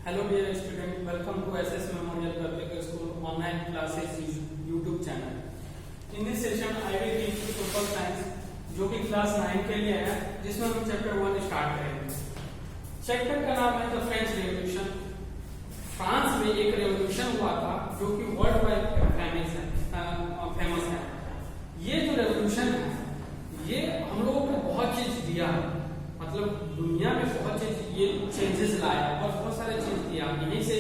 Hello dear student, welcome to SS Memorial Public School online classes YouTube channel. In this session I will teach you social science जो कि class 9 के लिए है, जिसमें हम chapter 1 start करेंगे। Chapter का नाम है द फ्रेंच रेवोल्यूशन। फ्रांस में एक रेवोल्यूशन हुआ था जो कि वर्ल्ड वाइड फेमस है। ये जो रेवोल्यूशन है ये हम लोगों को बहुत चीज दिया, मतलब दुनिया में बहुत चीज ये चेंजेस लाया और बहुत सारे चीज दिया। यहीं से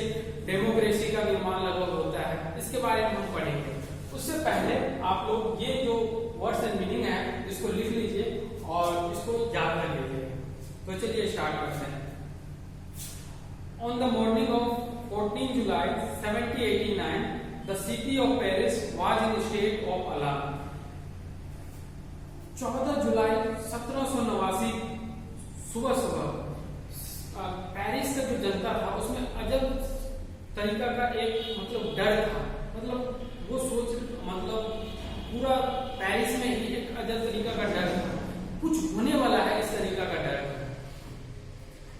डेमोक्रेसी का निर्माण लगभग होता है, इसके बारे में हम पढ़ेंगे। उससे पहले आप लोग ये जो वर्ड्स एंड मीनिंग है इसको लिख लीजिए और इसको याद कर लीजिए। तो चलिए स्टार्ट करते हैं। On the morning of 14 July 1789 the city of Paris was in state of alarm. 14 जुलाई 1789 सुबह पेरिस का जो जनता था उसमें अजब तरीका का एक मतलब डर था, मतलब वो सोच पूरा पेरिस में ही एक अजब तरीका का डर था, कुछ होने वाला है इस तरीका का डर था।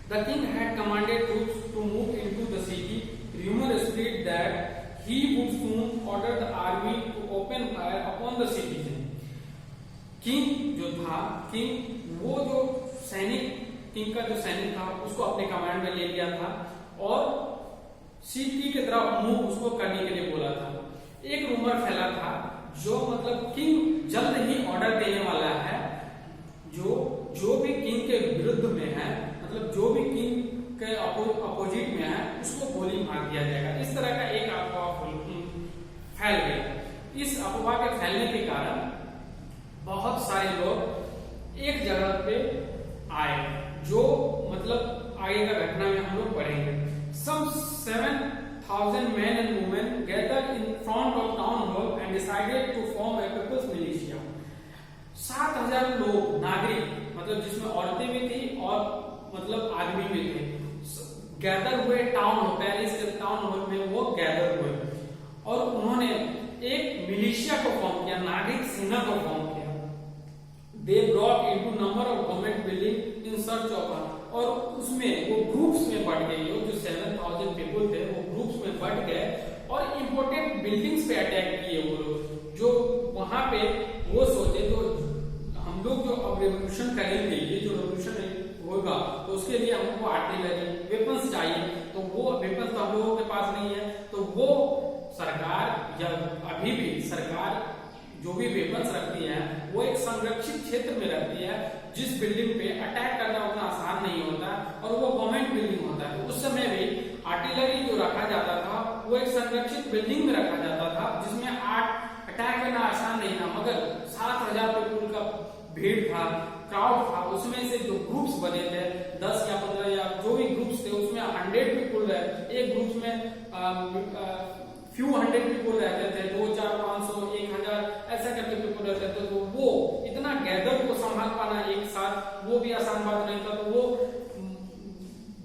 The king had commanded troops to move into the city. Rumor spread that he would soon order the army to open fire upon the citizen. King जो था, वो जो किंग का जो सैनिक था उसको अपने कमांड में ले लिया था और सिटी की तरफ मूव उसको करने के लिए बोला था। एक रूमर फैला था जो मतलब किंग जल्द ही ऑर्डर देने वाला है, जो भी किंग के विरुद्ध में है, मतलब जो भी किंग के अपोजिट में है उसको गोली मार दिया जाएगा। इस तरह का एक अफवाह फैल गया। इस अफवाह के फैलने के कारण बहुत सारे लोग एक जगह पे आए, जो मतलब आगे का घटना में हम लोग पढ़ेंगे। Some 7,000 men and women gathered in front of town hall and decided to form a people's militia. 7,000 लोग नागरिक, मतलब जिसमें औरतें भी थी और मतलब आदमी भी थे, गैदर हुए टाउन हॉल, पेरिस के टाउन हॉल में वो गैदर हुए और उन्होंने एक मिलिशिया को फॉर्म किया, नागरिक सेना को फॉर्म किया। They brought into number of government building in search of, और उसमें वो ग्रुप्स में बढ़ गए, जो 7,000 पीपल थे वो ग्रुप्स में बढ़ गए और इम्पोर्टेंट बिल्डिंग्स पे अटैक किए वो लोग, जो वहां पे वो सोचे तो हम लोग जो अब रेवोल्यूशन करेंगे, ये जो रेवोल्यूशन होगा तो उसके लिए हमको आर्टिलरी वेपन्स चाहिए, तो वो वेपन्स तो हम लोगों के पास नहीं है, तो वो सरकार या अभी भी सरकार जो भी वेपन्स रखती है वो एक संरक्षित क्षेत्र में रखती है, जिस बिल्डिंग पे अटैक करना उतना आसान नहीं होता और वो गवर्नमेंट बिल्डिंग होता है। उस समय भी आर्टिलरी जो रखा जाता था वो एक संरक्षित बिल्डिंग में रखा जाता था, जिसमें अटैक करना आसान नहीं था। मगर 7,000 पीपल का भीड़ था, क्राउड था, उसमें से जो ग्रुप्स बने थे 10 या 15 या जो भी ग्रुप्स थे उसमें 100 पीपल है, एक ग्रुप में few hundred people रहते थे, 2, 4, 500, 1,000 ऐसा करके पीपल रहते थे। तो वो इतना गैदर को संभाल पाना एक साथ वो भी आसान बात नहीं था, तो वो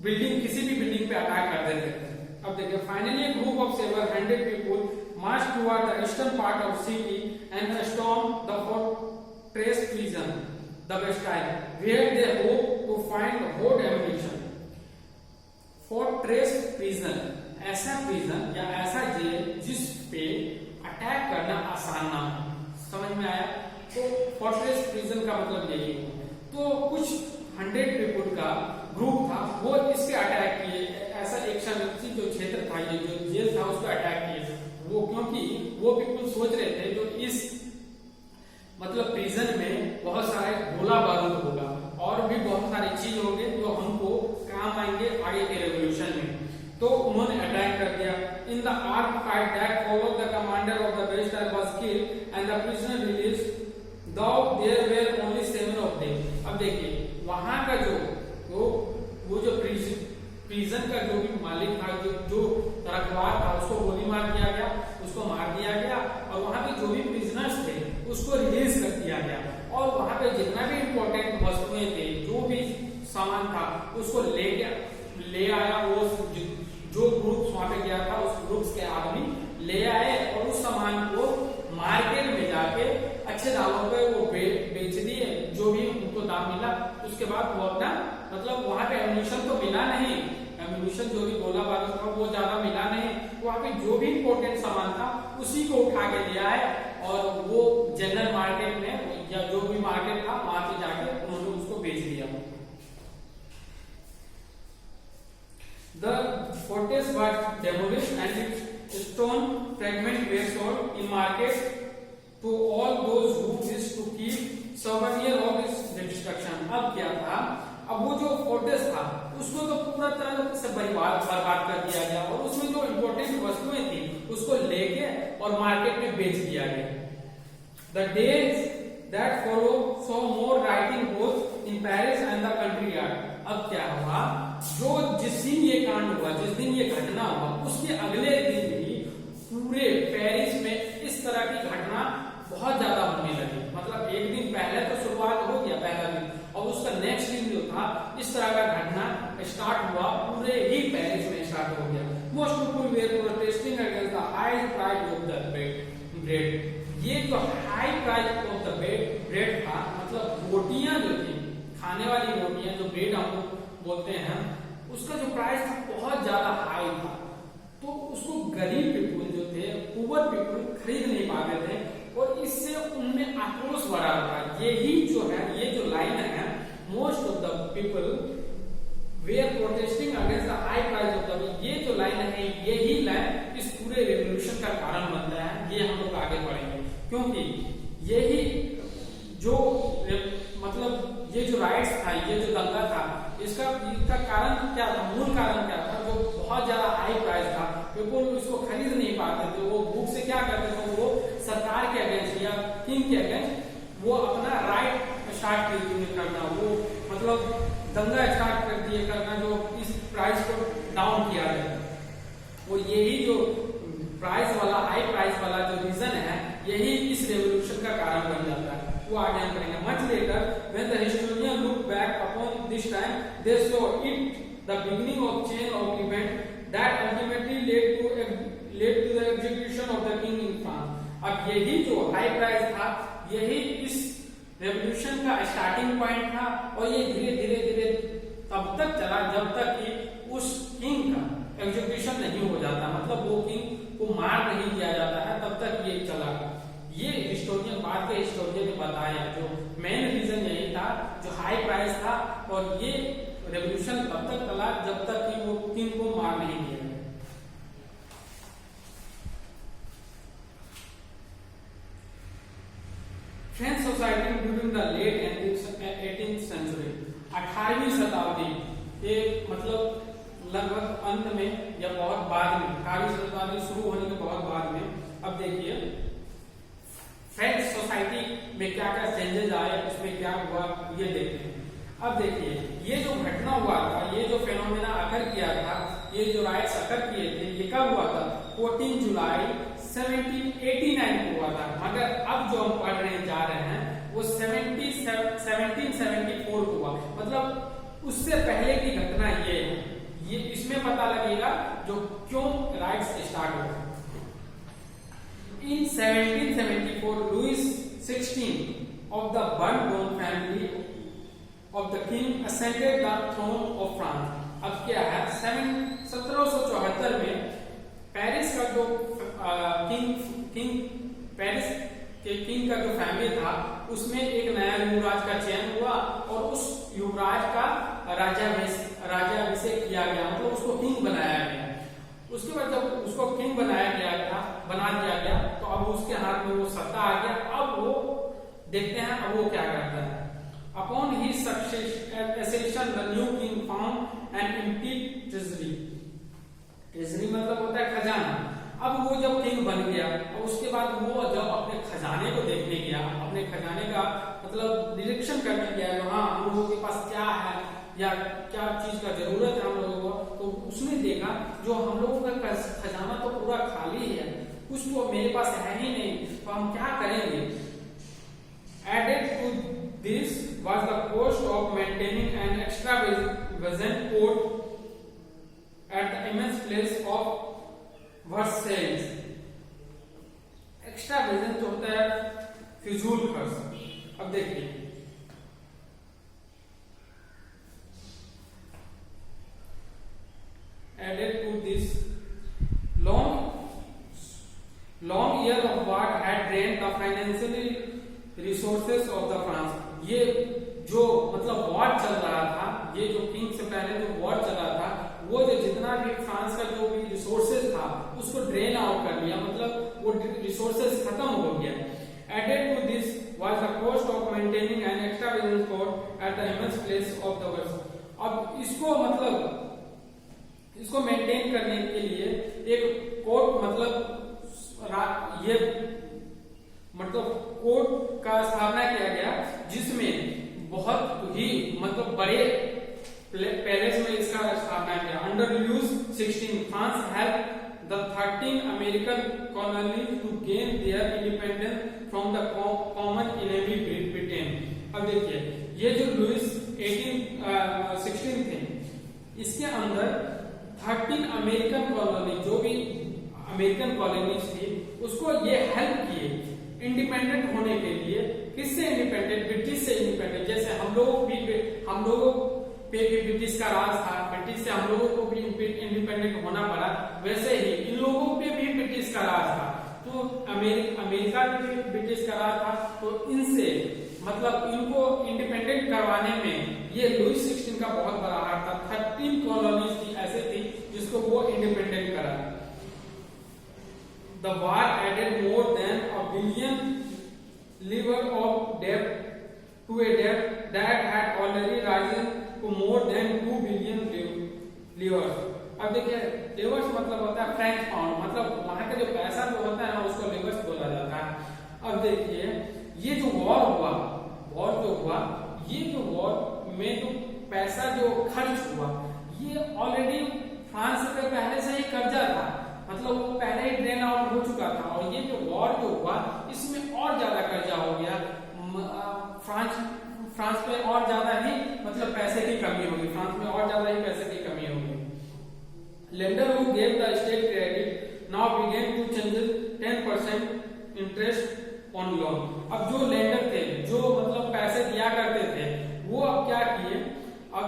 बिल्डिंग किसी भी बिल्डिंग पे अटैक कर देते थे। अब देखिए, finally a group of several hundred people marched toward the eastern part of city and stormed the fortress prison, the Bastille, where they hoped to find hoard ammunition. Fortress prison ऐसा prison या ऐसा jail जिस पे attack करना आसान ना हो, समझ में आया? तो फोर्ट्रेस प्रिजन का मतलब यही है। तो कुछ 100 पीपल का ग्रुप था, वो इस पे अटैक किए, ऐसा एक संरक्षित जो क्षेत्र था, ये जो जेल था उस पर अटैक किए वो, क्योंकि वो पीपल सोच रहे थे जो इस मतलब प्रिजन में बहुत सारे गोला बारूद होगा और भी बहुत सारी चीज होंगे जो हमको काम आएंगे आगे के रेवोल्यूशन में। तो उन्होंने अटैक कर दिया। In the arm fight that followed the commander of the Bastille was killed and the prisoner released, though there were only 7 of them. अब देखिए, वहां का वो जो प्रिजन का जो भी मालिक था, जो रखवार था, उसको गोली मार दिया गया, उसको मार दिया गया और वहां पे जो भी प्रिजनर्स थे उसको रिलीज कर दिया गया और वहां पे जितना भी इम्पोर्टेंट वस्तुएं थे, जो भी सामान था उसको ले आया वो जो ग्रुप्स वहां पे गया था उस ग्रुप्स के आदमी ले आए और उस सामान को मार्केट में जाके अच्छे दामों पे वो बेच दिए, जो भी उनको दाम मिला। उसके बाद वो अपना मतलब वहां पे एम्यूनिशन तो मिला नहीं, एम्यूनिशन जो भी जो गोला बारूद था वो ज्यादा मिला नहीं, वहाँ पे जो भी इम्पोर्टेंट सामान था उसी को उठा के लिया है और वो जनरल मार्केट में या जो भी मार्केट था वहां पे जाके उन्होंने उसको बेच दिया। The fortress was demolished and its stone fragments were sold in market to all those who wished to keep souvenir of its destruction। अब क्या था, अब वो जो फोर्ट्रेस था उसको तो पूरा तरह से बर्बाद कर दिया गया और उसमें जो इम्पोर्टेंट वस्तुएं थी उसको लेके और मार्केट में बेच दिया गया। The days that follow saw more rioting both in Paris and the country yard। अब क्या हुआ, जो जिस दिन ये कांड हुआ, जिस दिन ये घटना हुआ, उसके अगले दिन ही पूरे पेरिस में इस तरह की घटना बहुत ज्यादा होने लगी। मतलब एक दिन पहले तो शुरुआत हो गया पहला दिन, और उसका नेक्स्ट दिन जो था इस तरह का घटना स्टार्ट हुआ, पूरे ही पेरिस में स्टार्ट हो गया। Most people were protesting against the high price of the bread. ये जो high price of the bread था, मतलब रोटियां जो थी, खाने वाली रोटियां, जो ब्रेड हम लोग बोलते हैं, उसका जो प्राइस था बहुत ज्यादा हाई था, तो उसको गरीब पीपुल जो थे, पुअर पीपुल खरीद नहीं पाते थे और इससे उनमें आक्रोश बढ़ा था। यही जो है, ये जो लाइन है, most of the people were protesting against the high price of the, ये जो लाइन है, यही लाइन इस पूरे रेवोल्यूशन का कारण बनता है। ये हम लोग आगे बढ़ेंगे क्योंकि यही जो मतलब ये जो राइट्स था, ये जो दंगा था, इसका कारण क्या था, मूल कारण क्या था, जो बहुत ज्यादा हाई प्राइस था, पीपल इसको खरीद नहीं पाते थे। वो भूख से क्या करते थे, वो सरकार के अगेंस्ट या किंग के अगेंस्ट वो अपना राइट स्टार्ट करना, वो मतलब दंगा स्टार्ट कर दिए करना, जो इस प्राइस को डाउन किया जाए। और यही जो प्राइस वाला, हाई प्राइस वाला जो रीजन है, यही इस रेवोल्यूशन का कारण बन जाता है। वो आगे हम पढ़ेंगे। Much later, when the historian look back upon this time, they saw it the beginning of chain of events that ultimately led to the execution of the king in France। अब यही जो हाई प्राइस था, यही इस revolution का starting point था और ये धीरे धीरे तब तक चला जब तक कि उस किंग का एग्जीक्यूशन नहीं हो जाता, मतलब वो किंग को मार नहीं दिया जाता है, तब तक ये चला। ये हिस्टोरियन, बाद के हिस्टोरियन ने बताया, जो मेन रीजन यही था, जो हाई प्राइस था, और ये रेवोल्यूशन तब तक चला जब तक कि वो किंग को मार नहीं दिया गया। French society during the late 18th century, 18वीं शताब्दी, ये मतलब लगभग अंत में या बहुत बाद में, 18वीं शताब्दी शुरू होने के बहुत बाद में। अब देखिए फ्रेंच सोसाइटी में क्या क्या चेंजेस आए, उसमें क्या हुआ, ये देखते हैं। अब देखिए ये जो घटना हुआ था, ये जो फेनोमेना अकर किया था, ये जो राइट्स अकर किए थे, ये कब हुआ था, 14 जुलाई 1789 को हुआ था। मगर अब जो हम पढ़ रहे जा रहे हैं वो 1774 को हुआ, मतलब उससे पहले की घटना ये है। ये इसमें पता लगेगा जो क्यों राइट्स स्टार्ट हुआ। In 1774, Louis XVI of the Bourbon family of the king ascended the throne of France। अब क्या है, 1774 में पेरिस का जो पेरिस के किंग का जो फैमिली था, उसमें एक नया युवराज का चयन हुआ और उस युवराज का राज्याभिषेक किया गया, मतलब उसको किंग बनाया गया। उसके बाद जब उसको किंग बना दिया गया तो अब उसके हाथ में वो सत्ता आ गया। अब वो देखते हैं अब वो क्या करता है। Upon his accession the new king found an empty treasury। Treasury मतलब होता है खजाना। अब वो जब किंग बन गया और उसके बाद वो जब अपने खजाने को देखने गया, अपने खजाने का मतलब निरीक्षण करने गया, हाँ हम लोगों के पास क्या है या क्या चीज का जरूरत है हम लोगों को, तो उसने देखा जो हम लोगों का खजाना तो पूरा खाली है, कुछ तो मेरे पास है ही नहीं, तो हम क्या करेंगे। Added to this was the cost of maintaining an extravagant court at the immense place of Versailles। extravagant होता है फिजूल खर्च। अब देखिए added भी फ्रांस का जो भी रिसोर्सेज था उसको ड्रेन आउट कर दिया, मतलब वो रिसोर्सेज खत्म हो गया। Added to this was the cost of maintaining an extravagant court at the immense place of the world. अब इसको मतलब इसको मेंटेन करने के लिए एक कोर्ट मतलब ये मतलब कोर्ट का स्थापना किया गया, जिसमें बहुत ही मतलब बड़े पैलेस में इसका स्थापना किया। Under Louis 16 France help the 13 American colonies to gain their independence from the common enemy Britain. अब देखिए ये जो लुईस 16 थे, इसके अंदर 13 अमेरिकन कॉलोनी, जो भी अमेरिकन कॉलोनीज थी, उसको ये हेल्प किए इंडिपेंडेंट होने के लिए। किससे इंडिपेंडेंट? ब्रिटिश से इंडिपेंडेंट। जैसे हम लोगों पे भी ब्रिटिश का राज था, ब्रिटिश से हम लोगों को भी इंडिपेंडेंट होना पड़ा, वैसे ही इन लोगों पे भी ब्रिटिश का राज था। तो अमेरिका भी ब्रिटिश का राज था, तो इनसे मतलब इनको इंडिपेंडेंट करवाने में ये लुईस 16 का बहुत बड़ा हाथ था। 13 कॉलोनीज थी ऐसे थी जिसको वो इंडिपेंडेंट करा। The war added more than $1 billion of debt to a debt that had already risen to more than 2 billion livres. अब देखिए लिवर्स मतलब होता है फ्रेंच पाउंड, मतलब वहां का जो पैसा जो होता है ना उसको लिवर्स बोला जाता है। अब देखिए ये जो वॉर हुआ, ये जो वॉर में जो पैसा जो खर्च हुआ, ये ऑलरेडी फ्रांस पे पहले से ही कर्जा था, मतलब वो पहले ही ड्रेन आउट हो चुका था। और ये जो वॉर जो हुआ इसमें और ज्यादा कर्जा हो गया, फ्रांस पे और ज्यादा ही मतलब पैसे की कमी होगी, फ्रांस में और ज्यादा ही पैसे की कमी होगी। Lender who gave the state credit now began to charge 10% interest on loan. अब जो लेंडर थे, जो मतलब पैसे दिया करते थे, वो अब क्या किए, अब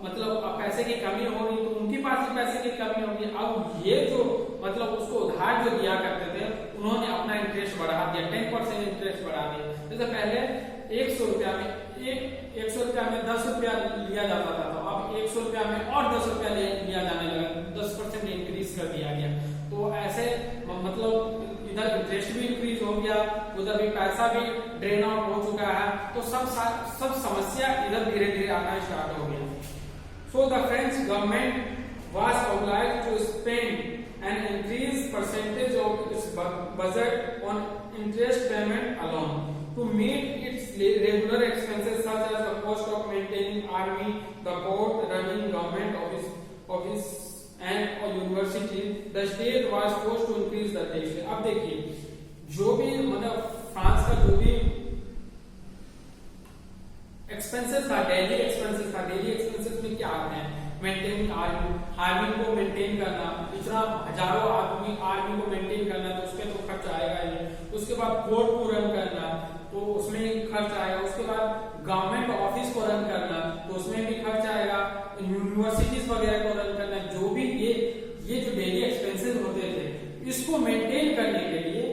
मतलब अब पैसे की कमी हो रही तो उनके पास भी पैसे की कमी होगी। अब ये जो मतलब उसको उधार जो दिया करते थे, उन्होंने अपना इंटरेस्ट बढ़ा दिया, 10% इंटरेस्ट बढ़ा दिया। जैसे पहले 100 रुपया में 10 रुपया लिया जाता था, तो अब 100 रुपया में और 10 रुपया लिया जाने लगा, 10% इंक्रीज कर दिया गया। तो ऐसे मतलब इधर इंटरेस्ट भी इंक्रीज हो गया, उधर भी पैसा भी ड्रेन आउट हो चुका है, तो सब समस्या इधर धीरे धीरे आना स्टार्ट हो गया। So the French government was obliged to spend an increased percentage of its budget on interest payment alone to meet its regular expenses such as the cost of maintaining army, the port, running government office and a university. The state was forced to increase the tax. अब देखिए जो भी मतलब France का जो भी expenses था, daily expenses में क्या आते हैं? मेंटेनिंग आर्मी को मेंटेन करना, इतना हजारों आर्मी को मेंटेन करना, तो उसपे तो खर्च आएगा ही। उसके बाद कोर्ट को रन करना, तो उसमें खर्च आएगा। उसके बाद गवर्नमेंट ऑफिस को रन करना, तो उसमें भी खर्च आएगा। यूनिवर्सिटीज वगैरह को रन करना, जो भी ये जो डेली एक्सपेंसेस होते थे, इसको मेंटेन करने के लिए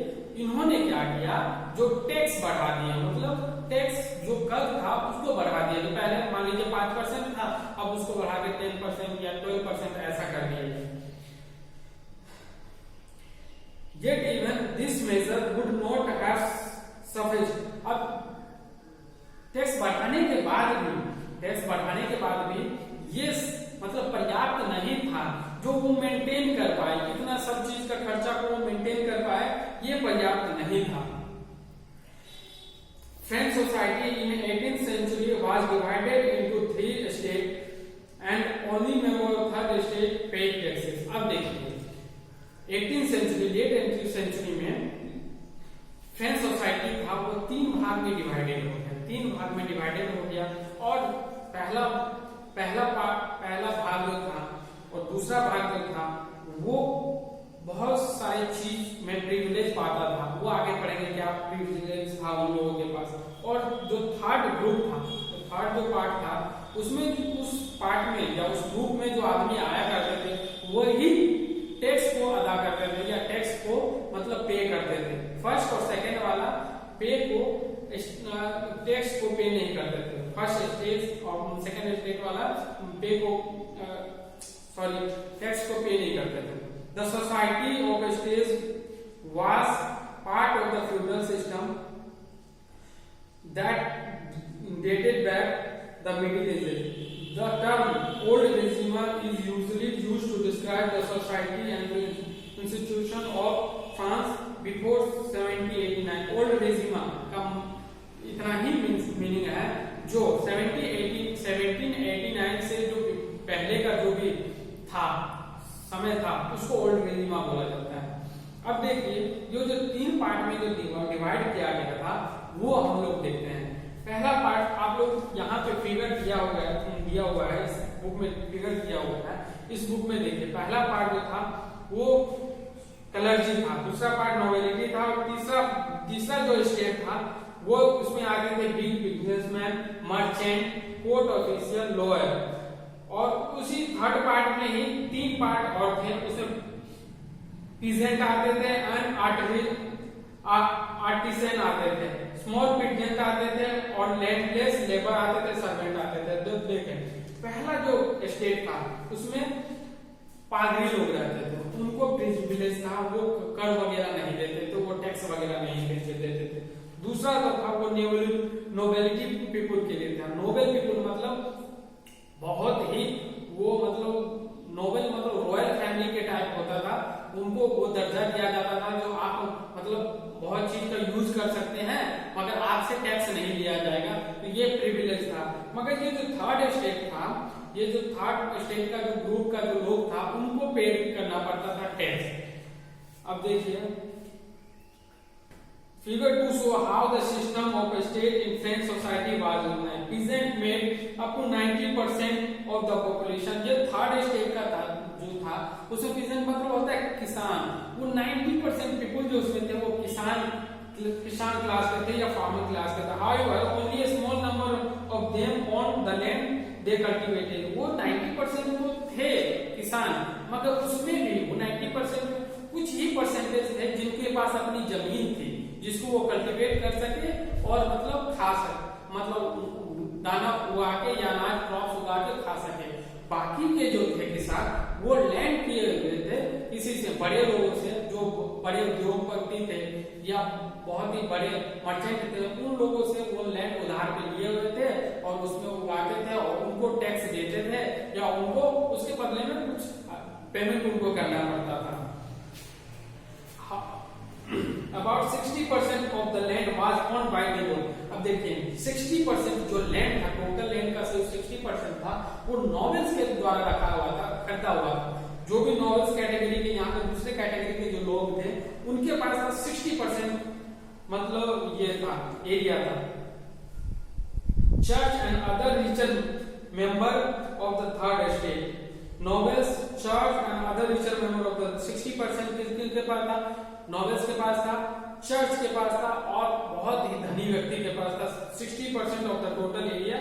इन्होंने क्या किया, जो टैक्स बढ़ा दिया, मतलब टैक्स जो कर था उसको बढ़ा दिया। तो पहले मान लीजिए 5% था, अब उसको बढ़ा के 10% या 12% ऐसा कर दिया गया। Yet even this measure would not have sufficed. अब टैक्स बढ़ाने के बाद भी ये मतलब पर्याप्त नहीं था जो वो मेंटेन कर पाए, इतना सब चीज का खर्चा को वो मेंटेन कर पाए, ये पर्याप्त नहीं था। French society in 18th century was divided into 3 states and only member of third state paid taxes. अब देखिए 18th century, late 18th century में फ्रेंच सोसाइटी था वो 3 भाग में डिवाइडेड हो गया। और पहला भाग जो था और दूसरा भाग जो था वो बहुत सारे चीज में प्रिविलेज पाता था। वो आगे पढ़ेंगे क्या प्रिविलेज था उन लोगों के पास। और जो थर्ड ग्रुप था, तो थर्ड जो पार्ट था, उसमें उस पार्ट में या उस ग्रुप में जो आदमी आया करते थे वही टैक्स को अदा करते थे या टैक्स को मतलब पे करते थे। फर्स्ट और सेकंड वाला टैक्स को पे नहीं करते थे। फर्स्ट स्टेट और सेकंड स्टेट वाला पे को टैक्स को पे नहीं करते थे। The society of states was part of the feudal system that dated back the Middle Ages. The term old regime is usually used to describe the society and the institution of France before 1789. Old regime का इतना ही meaning है जो 1789 से जो पहले का जो भी था समय था उसको ओल्ड रेजिमा बोला जाता है। अब देखिए ये जो तीन पार्ट में जो डिवाइड किया गया था वो हम लोग देखते हैं। पहला पार्ट आप लोग यहाँ पे फिगर दिया हुआ है इस बुक में फिगर दिया हुआ है। इस बुक में देखिए पहला पार्ट जो था वो क्लर्जी था, दूसरा पार्ट नोबिलिटी था और तीसरा जो स्टेट था वो उसमें आते थे big businessman, merchant, court official, lawyer. और उसी थर्ड पार्ट में ही तीन पार्ट और थे, उसमें पीजेंट आते थे एंड आर्टिसन आते थे, स्मॉल पीजेंट आते थे और लैंडलेस लेबर आते थे, सर्वेंट आते थे। तो देखें पहला जो स्टेट था उसमें पादरी लोग रहते थे, उनको प्रिविलेज था, वो कर वगैरह नहीं देते थे, वो टैक्स वगैरह नहीं देते थे। दूसरा जो था वो नोबेलिटी पीपुल के लिए था। नोबेल पीपुल मतलब बहुत ही वो मतलब नोबेल मतलब रॉयल फैमिली के टाइप होता था, उनको वो दर्जा दिया जाता था जो आप मतलब बहुत चीज का यूज कर सकते हैं मगर आपसे टैक्स नहीं लिया जाएगा, तो ये प्रिविलेज था। मगर ये जो थर्ड स्टेट था, ये जो थर्ड स्टेट का जो ग्रुप का जो लोग था उनको पे करना पड़ता था टैक्स। अब देखिए Figure 2 show how the system of a state in French society was organized. Peasant made up to 90% of the population. ये थर्ड स्टेट का था जो था उसमें peasant मतलब होता है किसान। वो 90% पीपल जो उसमें थे वो किसान क्लास के थे या फार्मिंग क्लास के थे। However, only a small number of them owned the land they cultivated. वो 90% वो थे किसान, मगर उसमें भी वो 90% कुछ ही परसेंटेज थे जिनके पास अपनी जमीन थी जिसको वो कल्टीवेट कर सके और मतलब खा सके, मतलब दाना उगा के या अनाज क्रॉप्स उगा के खा सके। बाकी के जो थे किसान वो लैंड किए हुए थे किसी से, बड़े लोगों से जो बड़े उद्योगपति थे या बहुत ही बड़े मर्चेंट थे, उन लोगों से वो लैंड उधार पे लिए हुए थे और उसमें उगाते थे और उनको टैक्स देते थे या उनको उसके बदले में कुछ पेमेंट उनको करना पड़ता था। About 60% of the land was owned by the noble. अब देखिए 60% जो लैंड था, टोटल लैंड का सिर्फ 60% था वो नॉबल्स के द्वारा रखा हुआ था, खरीदा हुआ था। जो भी नॉबल्स कैटेगरी के यहाँ पे दूसरे कैटेगरी के जो लोग थे उनके पास था 60% मतलब ये था एरिया था। Church and other richer member of the third state, nobles, church and other richer member of the 60% किसके पास था? नोबल्स के पास था, चर्च के पास था और बहुत ही धनी व्यक्ति के पास था 60% of the total area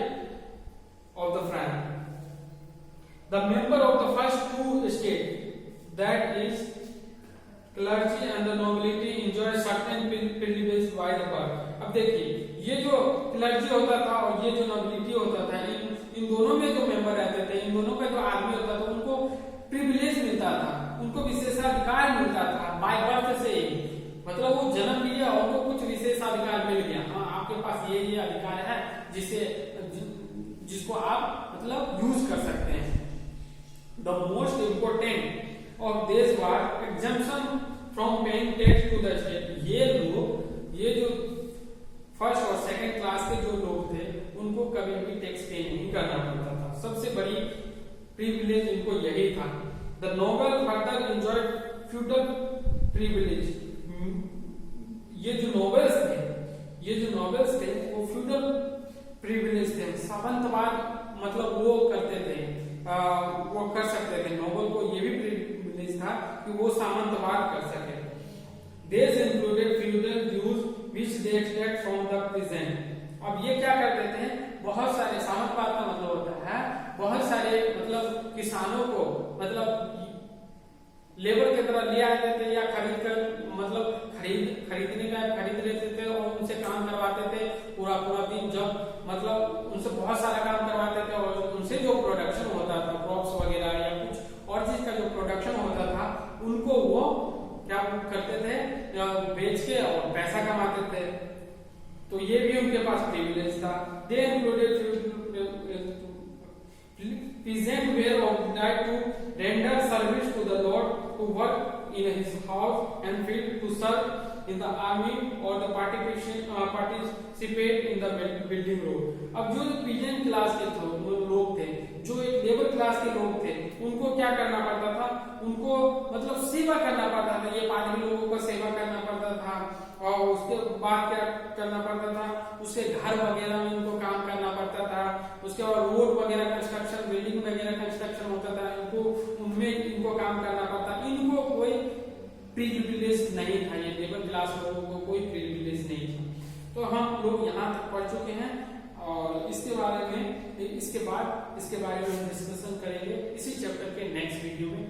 of the France. The member of the first two state that is clergy and the nobility enjoy certain privilege by the birth. अब देखिए ये जो क्लर्जी होता था और ये जो नोबिलिटी होता था, इन दोनों में जो मेंबर रहते थे, इन दोनों का जो आदमी होता था उनको प्रिविलेज मिलता था, उनको विशेषाधिकार मिलता था बाय बर्थ से ही, मतलब वो जन्म लिया और उनको कुछ विशेषाधिकार मिल गया। हाँ आपके पास ये अधिकार है जिसको आप मतलब यूज कर सकते हैं। The most important of this was exemption from paying tax to the state. ये लोग ये जो फर्स्ट और सेकंड क्लास के जो लोग थे उनको कभी भी टैक्स पे नहीं करना पड़ता था, सबसे बड़ी प्रिविलेज इनको यही था। The noble further enjoyed feudal privilege. ये जो नोबल्स थे वो फ्यूडल प्रिविलेज थे, सामंतवाद मतलब वो करते थे, वो कर सकते थे। नोबल को ये भी प्रिविलेज था कि वो सामंतवाद कर सके। These included feudal dues which they extract from the peasant. अब ये क्या करते थे, बहुत सारे सामंतवाद का मतलब होता है बहुत सारे मतलब किसानों को मतलब लेबर की तरह ले आते थे या खरीद कर मतलब खरीद लेते थे और उनसे काम करवाते थे पूरा दिन, जब मतलब उनसे बहुत सारा काम करवाते थे और उनसे जो प्रोडक्शन होता था क्रॉप्स वगैरह या कुछ और चीज का जो प्रोडक्शन होता था उनको वो क्या करते थे, बेच के और पैसा कमाते थे। तो ये भी उनके पास प्रिविलेज था। दे included peasant were obliged to render service to the lord, to work in his house and field, to serve in the army or the participate in the building road। अब जो पीजेंट क्लास के लोग थे, जो एक labour class के लोग थे, उनको क्या करना पड़ता था, उनको मतलब सेवा करना पड़ता था। ये पादरी लोगों को सेवा करना पड़ता था और उसके बाद क्या करना पड़ता था, उसके घर वगैरह में उनको काम करना पड़ता था। उसके बाद रोड वगैरह कंस्ट्रक्शन, बिल्डिंग वगैरह कंस्ट्रक्शन होता था, इनको उनमें इनको काम करना पड़ता। इनको कोई प्रिविलेज नहीं था, ये लेबर क्लास लोगों को कोई प्रिविलेज नहीं था। तो हम लोग यहाँ तक पढ़ चुके हैं और इसके बारे में इसके बारे में हम डिस्कशन करेंगे इसी चैप्टर के नेक्स्ट वीडियो में।